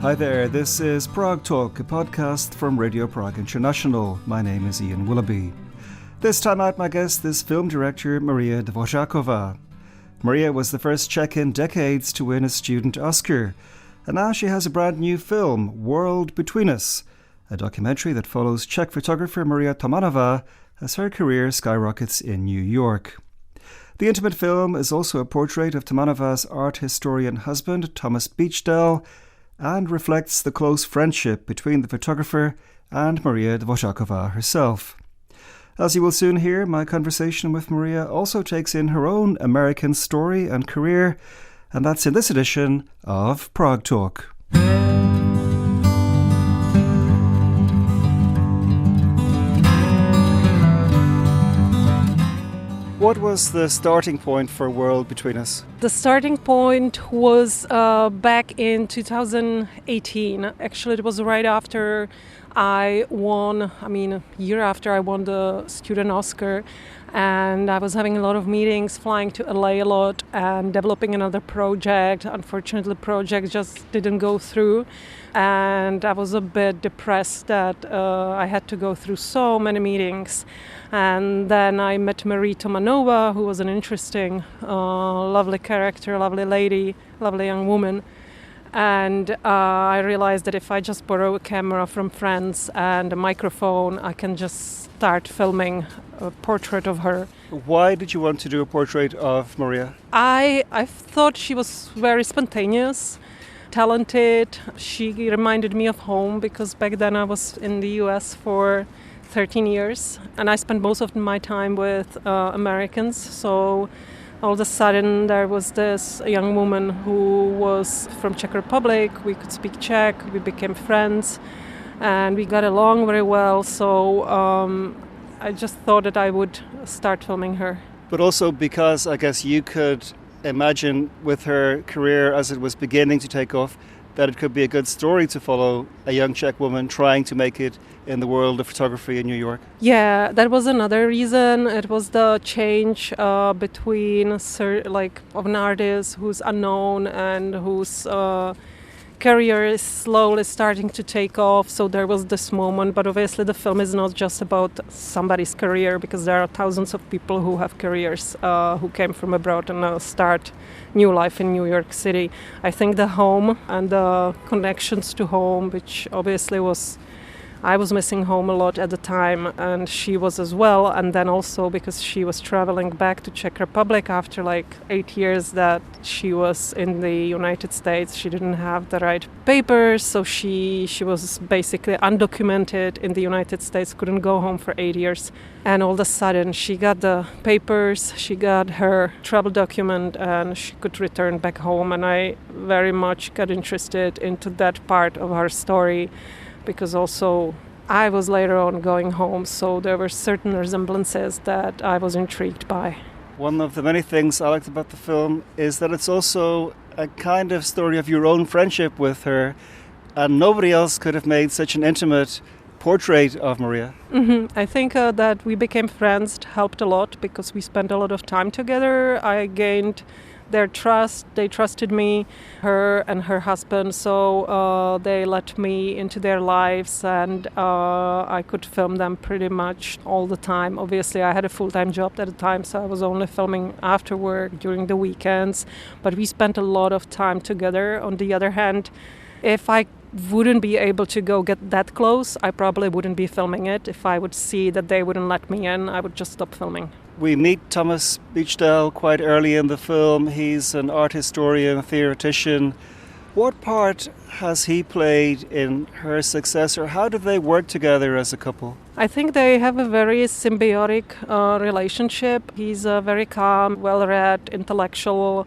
Hi there, this is Prague Talk, a podcast from Radio Prague International. My name is Ian Willoughby. This time out, my guest is film director Marie Dvořáková. Maria was the first Czech in decades to win a student Oscar, and now she has a brand new film, World Between Us, a documentary that follows Czech photographer Marie Tomanová as her career skyrockets in New York. The intimate film is also a portrait of Tomanová's art historian husband, Thomas Beachdel, and reflects the close friendship between the photographer and Marie Dvořáková herself. As you will soon hear, my conversation with Maria also takes in her own American story and career, and that's in this edition of Prague Talk. What was the starting point for World Between Us? The starting point was back in 2018. Actually, it was right after a year after I won the student Oscar. And I was having a lot of meetings, flying to LA a lot and developing another project. Unfortunately, the project just didn't go through. And I was a bit depressed that I had to go through so many meetings. And then I met Marie Tomanová, who was an interesting, lovely character, lovely lady, lovely young woman. And I realized that if I just borrow a camera from friends and a microphone, I can just start filming a portrait of her. Why did you want to do a portrait of Maria? I thought she was very spontaneous, talented. She reminded me of home because back then I was in the US for 13 years and I spent most of my time with Americans. So all of a sudden there was this young woman who was from Czech Republic. We could speak Czech, we became friends and we got along very well. So I just thought that I would start filming her. But also because I guess you could imagine with her career as it was beginning to take off that it could be a good story to follow a young Czech woman trying to make it in the world of photography in New York. Yeah, that was another reason. It was the change between of an artist who's unknown and whose career is slowly starting to take off. So there was this moment, but obviously the film is not just about somebody's career because there are thousands of people who have careers who came from abroad and start new life in New York City. I think the home and the connections to home, which obviously I was missing home a lot at the time and she was as well, and then also because she was traveling back to Czech Republic after 8 years that she was in the United States. She didn't have the right papers, so she was basically undocumented in the United States, couldn't go home for 8 years. And all of a sudden she got the papers, she got her travel document and she could return back home, and I very much got interested into that part of her story. Because also I was later on going home, so there were certain resemblances that I was intrigued by. One of the many things I liked about the film is that it's also a kind of story of your own friendship with her, and nobody else could have made such an intimate portrait of Maria. I think that we became friends helped a lot because we spent a lot of time together. I gained their trust. They trusted me, her and her husband, so they let me into their lives and I could film them pretty much all the time. Obviously, I had a full-time job at the time, so I was only filming after work during the weekends, but we spent a lot of time together. On the other hand, if I wouldn't be able to go get that close, I probably wouldn't be filming it. If I would see that they wouldn't let me in, I would just stop filming. We meet Thomas Beachdel quite early in the film. He's an art historian, theoretician. What part has he played in her success, or how do they work together as a couple? I think they have a very symbiotic relationship. He's a very calm, well-read, intellectual.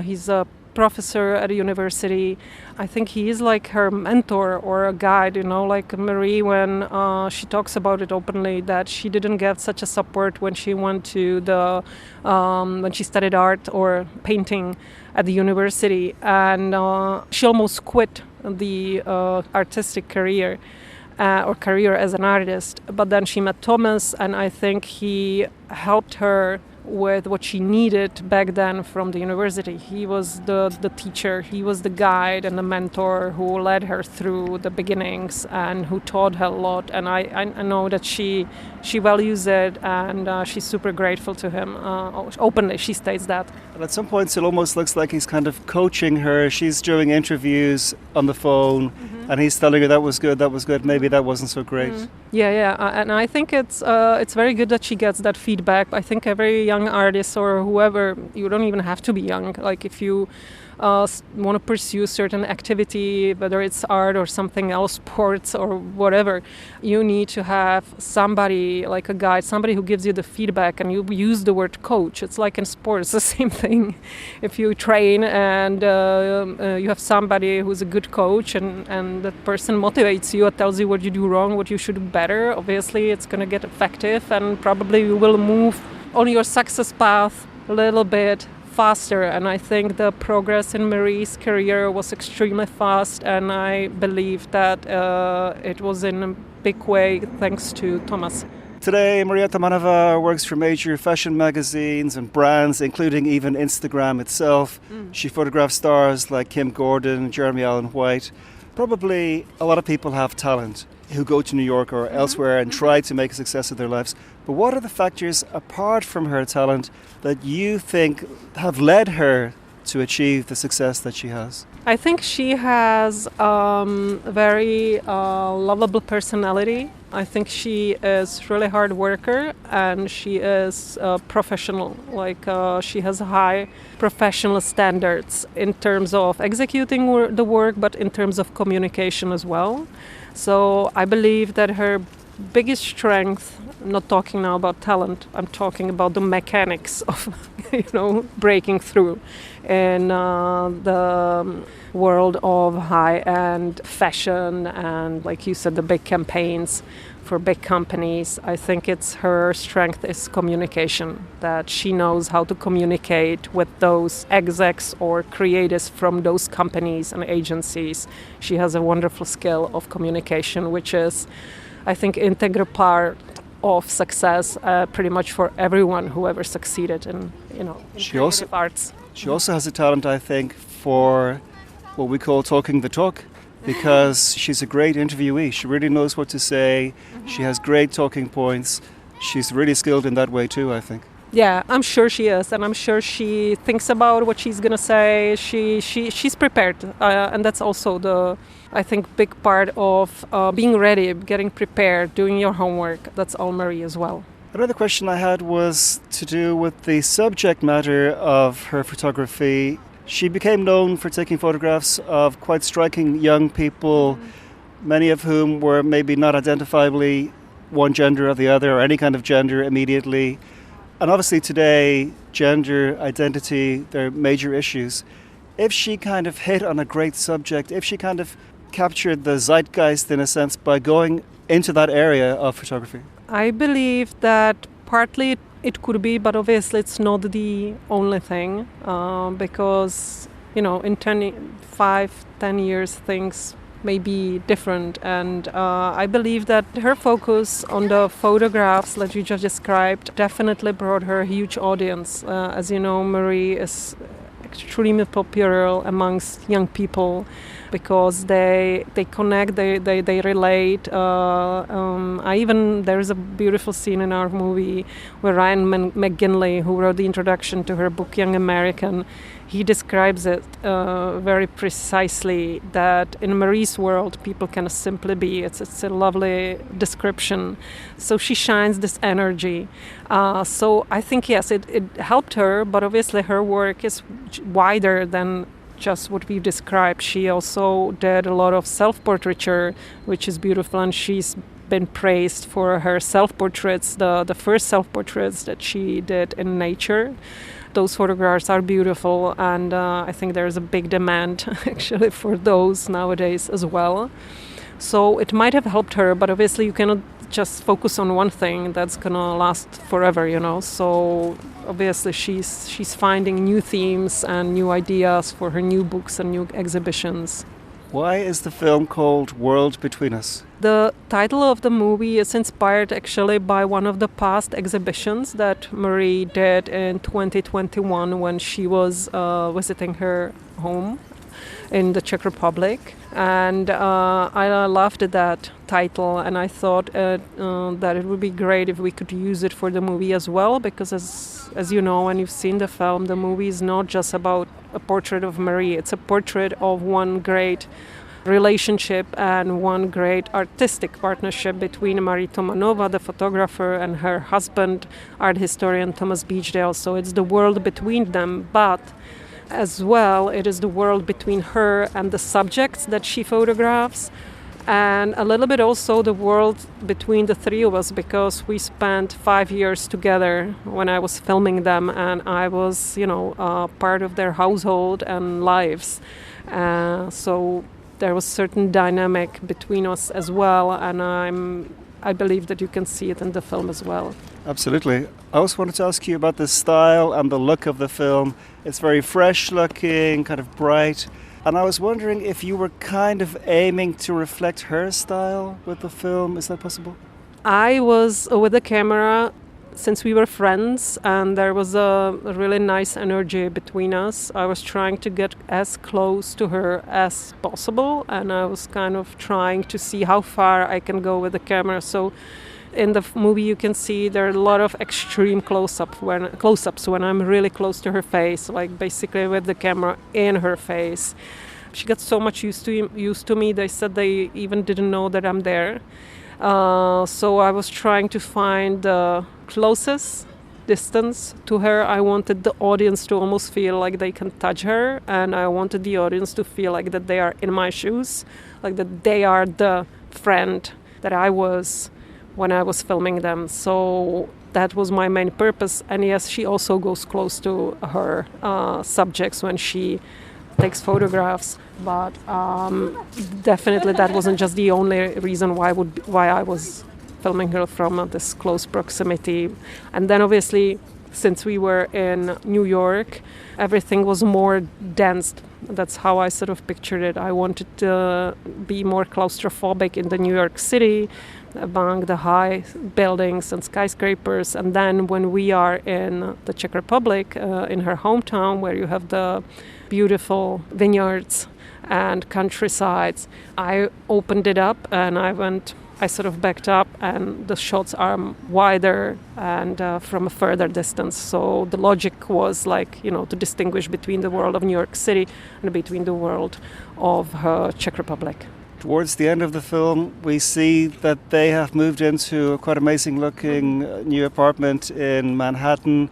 He's a professor at a university. I think he is like her mentor or a guide, like Marie when she talks about it openly, that she didn't get such a support when she went to when she studied art or painting at the university, and she almost quit the artistic career or career as an artist. But then she met Thomas, and I think he helped her with what she needed back then from the university. He was the teacher, he was the guide and the mentor who led her through the beginnings and who taught her a lot. And I know that she values it, and she's super grateful to him. Openly, she states that. And at some points it almost looks like he's kind of coaching her. She's doing interviews on the phone, and he's telling her that was good, maybe that wasn't so great. Yeah, and I think it's very good that she gets that feedback. I think every young artist or whoever, you don't even have to be young, like if you want to pursue certain activity, whether it's art or something else, sports or whatever, you need to have somebody like a guide, somebody who gives you the feedback. And you use the word coach. It's like in sports, the same thing. If you train and you have somebody who's a good coach, and that person motivates you and tells you what you do wrong, what you should do better, obviously it's going to get effective, and probably you will move on your success path a little bit faster. And I think the progress in Marie's career was extremely fast, and I believe that it was in a big way thanks to Thomas. Today, Marie Tomanová works for major fashion magazines and brands, including even Instagram itself. She photographs stars like Kim Gordon, Jeremy Allen White. Probably a lot of people have talent who go to New York or elsewhere and try to make a success of their lives. But what are the factors, apart from her talent, that you think have led her to achieve the success that she has? I think she has a very lovable personality. I think she is really hard worker, and she is professional. Like she has high professional standards in terms of executing the work, but in terms of communication as well. So I believe that her biggest strength, I'm not talking now about talent, I'm talking about the mechanics of, breaking through in the world of high-end fashion and, like you said, the big campaigns for big companies. I think it's her strength is communication, that she knows how to communicate with those execs or creatives from those companies and agencies. She has a wonderful skill of communication, which is, I think, integral part of success pretty much for everyone who ever succeeded in creative arts. She also has a talent, I think, for what we call talking the talk, because she's a great interviewee. She really knows what to say. She has great talking points. She's really skilled in that way too, I think. Yeah, I'm sure she is, and I'm sure she thinks about what she's gonna say. She's prepared, and that's also the, I think, big part of being ready, getting prepared, doing your homework. That's all Marie as well. Another question I had was to do with the subject matter of her photography. She became known for taking photographs of quite striking young people, many of whom were maybe not identifiably one gender or the other, or any kind of gender immediately. And obviously today, gender, identity, they're major issues. If she kind of hit on a great subject, if she kind of captured the zeitgeist in a sense by going into that area of photography? I believe that partly it could be, but obviously it's not the only thing, because, in 5-10 years things may be different. And I believe that her focus on the photographs that you just described definitely brought her a huge audience. As you know, Marie is extremely popular amongst young people because they connect, they relate. There's a beautiful scene in our movie where Ryan McGinley, who wrote the introduction to her book Young American, he describes it very precisely, that in Marie's world people can simply be. It's a lovely description. So she shines this energy. So I think, yes, it helped her, but obviously her work is wider than just what we've described. She also did a lot of self-portraiture, which is beautiful, and she's been praised for her self-portraits, the first self-portraits that she did in nature. Those photographs are beautiful, and I think there's a big demand actually for those nowadays as well. So it might have helped her, but obviously you cannot just focus on one thing that's gonna last forever, So obviously she's finding new themes and new ideas for her new books and new exhibitions. Why is the film called World Between Us? The title of the movie is inspired actually by one of the past exhibitions that Marie did in 2021 when she was visiting her home in the Czech Republic. And I loved that title, and I thought that it would be great if we could use it for the movie as well, because as you know, when you've seen the film, the movie is not just about a portrait of Marie. It's a portrait of one great relationship and one great artistic partnership between Marie Tomanová, the photographer, and her husband, art historian Thomas Beachdel. So it's the world between them, but as well, it is the world between her and the subjects that she photographs, and a little bit also the world between the three of us, because we spent 5 years together when I was filming them, and I was, part of their household and lives. So there was certain dynamic between us as well, and I believe that you can see it in the film as well. Absolutely. I also wanted to ask you about the style and the look of the film. It's very fresh looking, kind of bright. And I was wondering if you were kind of aiming to reflect her style with the film. Is that possible? I was with the camera since we were friends, and there was a really nice energy between us. I was trying to get as close to her as possible, and I was kind of trying to see how far I can go with the camera. So in the movie you can see there are a lot of extreme close-ups when I'm really close to her face, like basically with the camera in her face. She got so much used to me. They said they even didn't know that I'm there. So I was trying to find the closest distance to her. I wanted the audience to almost feel like they can touch her, and I wanted the audience to feel like that they are in my shoes, like that they are the friend that I was when I was filming them. So that was my main purpose. And yes, she also goes close to her subjects when she takes photographs, but definitely that wasn't just the only reason why I was filming her from this close proximity. And then obviously, since we were in New York, everything was more dense. That's how I sort of pictured it. I wanted to be more claustrophobic in the New York City, among the high buildings and skyscrapers. And then when we are in the Czech Republic, in her hometown, where you have the beautiful vineyards and countrysides, I opened it up and I sort of backed up, and the shots are wider and from a further distance. So the logic was to distinguish between the world of New York City and between the world of Czech Republic. Towards the end of the film, we see that they have moved into a quite amazing-looking new apartment in Manhattan,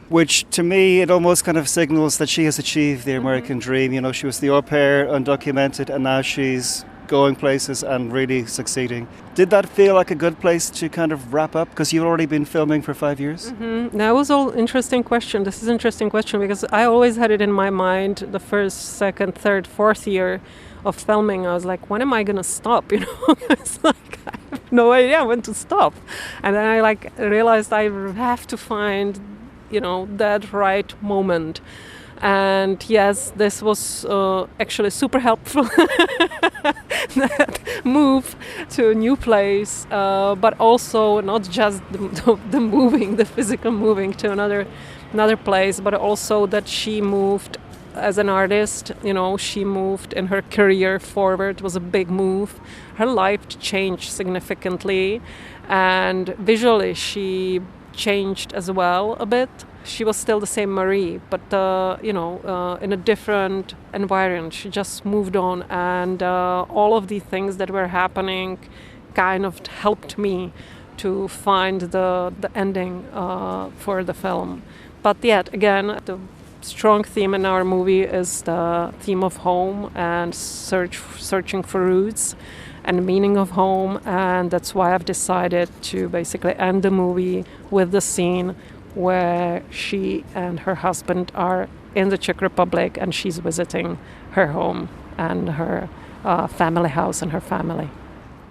which to me, it almost kind of signals that she has achieved the American dream. She was the au pair, undocumented, and now she's going places and really succeeding. Did that feel like a good place to kind of wrap up? Because you've already been filming for 5 years? Mm-hmm. That was all interesting question. This is an interesting question because I always had it in my mind the first, second, third, fourth year of filming. I was like, when am I going to stop? It's like, I have no idea when to stop. And then I realized I have to find, that right moment. And yes, this was actually super helpful. That move to a new place, but also not just the moving, the physical moving to another place, but also that she moved as an artist. She moved in her career forward. It was a big move. Her life changed significantly, and visually she changed as well a bit. She was still the same Marie, but in a different environment. She just moved on, and all of the things that were happening kind of helped me to find the ending for the film. But yet again, the strong theme in our movie is the theme of home and searching for roots and meaning of home, and that's why I've decided to basically end the movie with the scene where she and her husband are in the Czech Republic and she's visiting her home and her family house and her family.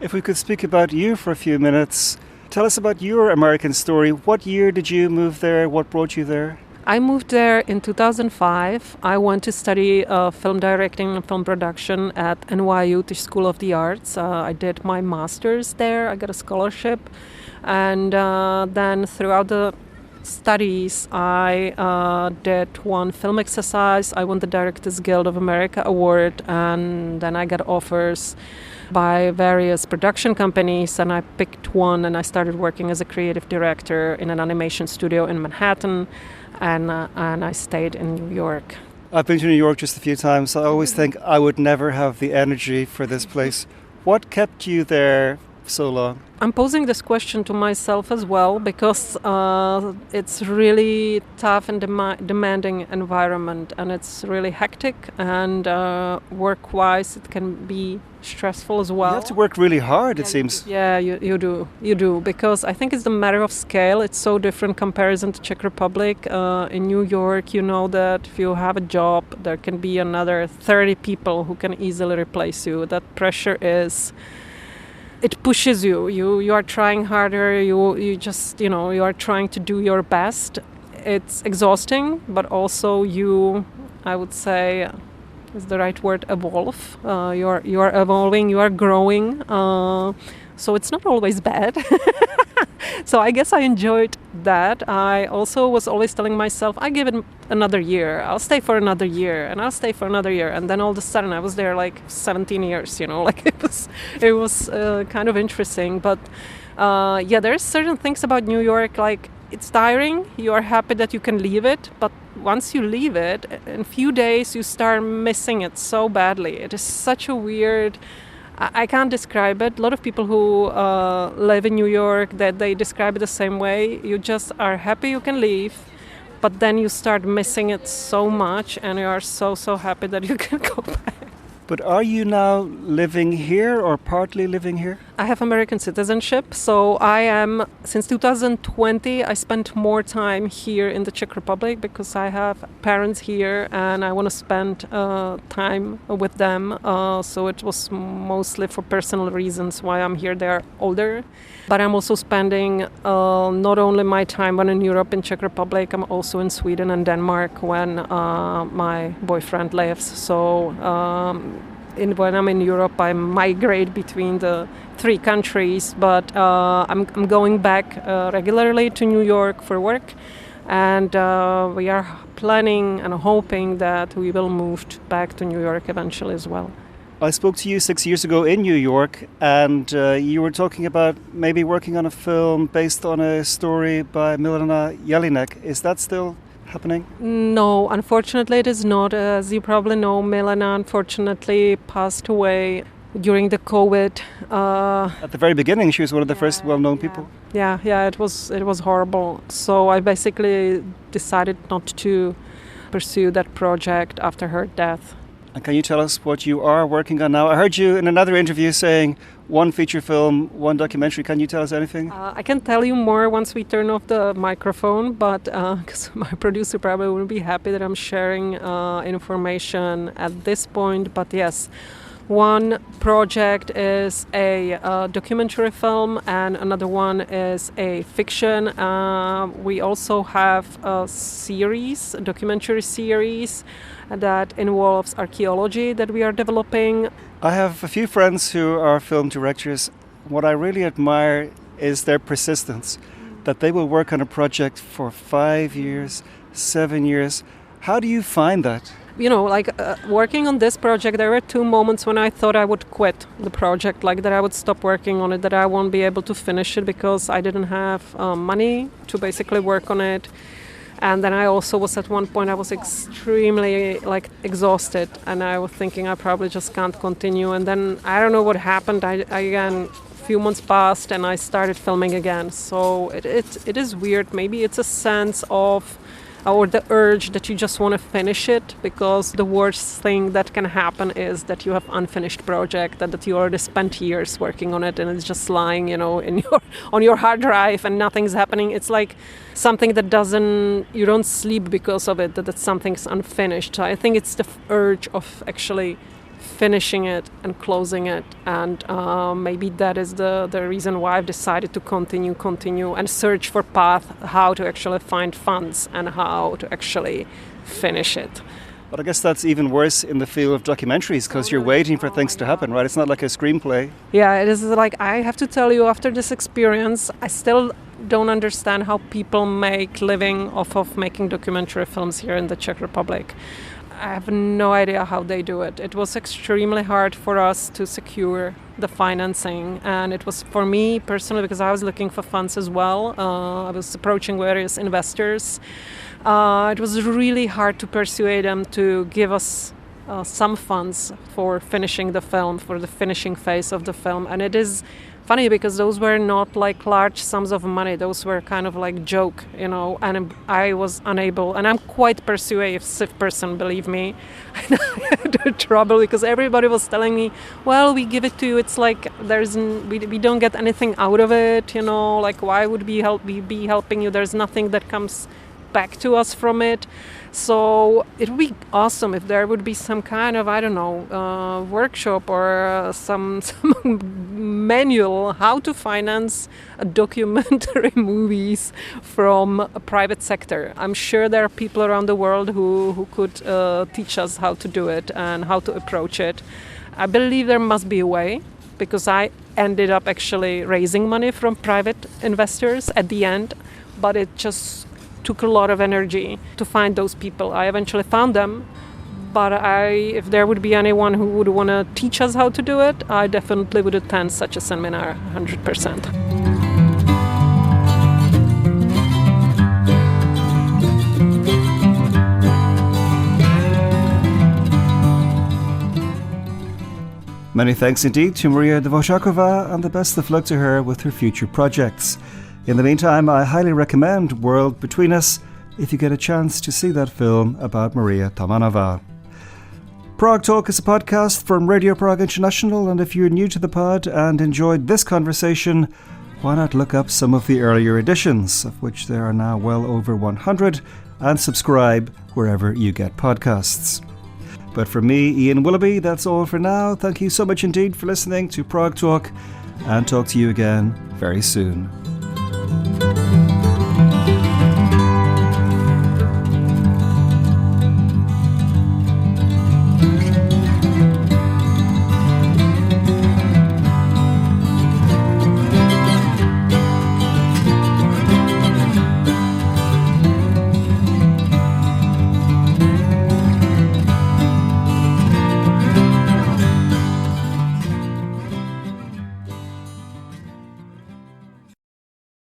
If we could speak about you for a few minutes, tell us about your American story. What year did you move there? What brought you there? I moved there in 2005. I went to study film directing and film production at NYU, the School of the Arts. I did my master's there. I got a scholarship. And then throughout the studies, I did one film exercise. I won the Directors Guild of America award, and then I got offers by various production companies, and I picked one, and I started working as a creative director in an animation studio in Manhattan, and I stayed in New York. I've been to New York just a few times. I always think I would never have the energy for this place. What kept you there so long? I'm posing this question to myself as well, because it's really tough and demanding environment, and it's really hectic, and work-wise it can be stressful as well. You have to work really hard, it seems. Yeah, you do, because I think it's a matter of scale. It's so different comparison to Czech Republic. In New York, you know that if you have a job, there can be another 30 people who can easily replace you. That pressure is... It pushes you. You are trying harder. You just, you are trying to do your best. It's exhausting, but also I would say, is the right word, evolve. You are evolving. You are growing. So it's not always bad. So I guess I enjoyed that. I also was always telling myself, I give it another year. I'll stay for another year, and I'll stay for another year. And then all of a sudden I was there like 17 years, like it was kind of interesting. But there's certain things about New York, like it's tiring. You are happy that you can leave it, but once you leave it, in a few days you start missing it so badly. It is such a weird... I can't describe it. A lot of people who live in New York, that they describe it the same way. You just are happy you can leave, but then you start missing it so much, and you are so happy that you can go back. But are you now living here or partly living here? I have American citizenship, so I am, since 2020, I spent more time here in the Czech Republic because I have parents here and I want to spend time with them. So it was mostly for personal reasons why I'm here. They are older. But I'm also spending not only my time when in Europe, in Czech Republic, I'm also in Sweden and Denmark when my boyfriend lives. So when I'm in Europe, I migrate between the three countries, but I'm going back regularly to New York for work, and we are planning and hoping that we will move back to New York eventually as well. I spoke to you 6 years ago in New York, and you were talking about maybe working on a film based on a story by Milena Jelinek. Is that still happening? No, unfortunately it is not. As you probably know, Milena unfortunately passed away during the COVID. At the very beginning, she was one of the first well-known people. Yeah, it was horrible. So I basically decided not to pursue that project after her death. And can you tell us what you are working on now? I heard you in another interview saying one feature film, one documentary. Can you tell us anything? I can tell you more once we turn off the microphone, but because my producer probably wouldn't be happy that I'm sharing information at this point. But yes, one project is a documentary film and another one is a fiction. We also have a documentary series that involves archaeology that we are developing. I have a few friends who are film directors. What I really admire is their persistence, that they will work on a project for 5 years, 7 years. How do you find that? Working on this project, there were 2 moments when I thought I would quit the project, like that I would stop working on it, that I won't be able to finish it because I didn't have money to basically work on it. And then I also was at one point, I was extremely exhausted, and I was thinking I probably just can't continue. And then I don't know what happened. I again, a few months passed and I started filming again. So it is weird. Maybe it's a sense of, or the urge that you just want to finish it, because the worst thing that can happen is that you have unfinished project that you already spent years working on it and it's just lying, on your hard drive and nothing's happening. It's like something that you don't sleep because of it, that something's unfinished. So I think it's the urge of actually finishing it and closing it, and maybe that is the reason why I've decided to continue and search for path how to actually find funds and how to actually finish it. But I guess that's even worse in the field of documentaries because you're waiting for things to happen, right? It's not like a screenplay. Yeah, it is like, I have to tell you, after this experience, I still don't understand how people make living off of making documentary films here in the Czech Republic. I have no idea how they do it. It was extremely hard for us to secure the financing, and it was for me personally because I was looking for funds as well. I was approaching various investors. It was really hard to persuade them to give us some funds for finishing the film, for the finishing phase of the film. And it is funny because those were not like large sums of money. Those were kind of like joke, you know, and I was unable, and I'm quite persuasive person, believe me. And I had trouble because everybody was telling me, well, we give it to you. It's like we don't get anything out of it, you know, like why would we be helping you? There's nothing that comes back to us from it. So it would be awesome if there would be some kind of, I don't know, workshop or some manual how to finance documentary movies from a private sector. I'm sure there are people around the world who could teach us how to do it and how to approach it. I believe there must be a way, because I ended up actually raising money from private investors at the end, but it just took a lot of energy to find those people. I eventually found them, but if there would be anyone who would want to teach us how to do it, I definitely would attend such a seminar 100%. Many thanks indeed to Marie Dvořáková, and the best of luck to her with her future projects. In the meantime, I highly recommend World Between Us if you get a chance to see that film about Marie Tomanová. Prague Talk is a podcast from Radio Prague International, and if you're new to the pod and enjoyed this conversation, why not look up some of the earlier editions, of which there are now well over 100, and subscribe wherever you get podcasts. But from me, Ian Willoughby, that's all for now. Thank you so much indeed for listening to Prague Talk, and talk to you again very soon.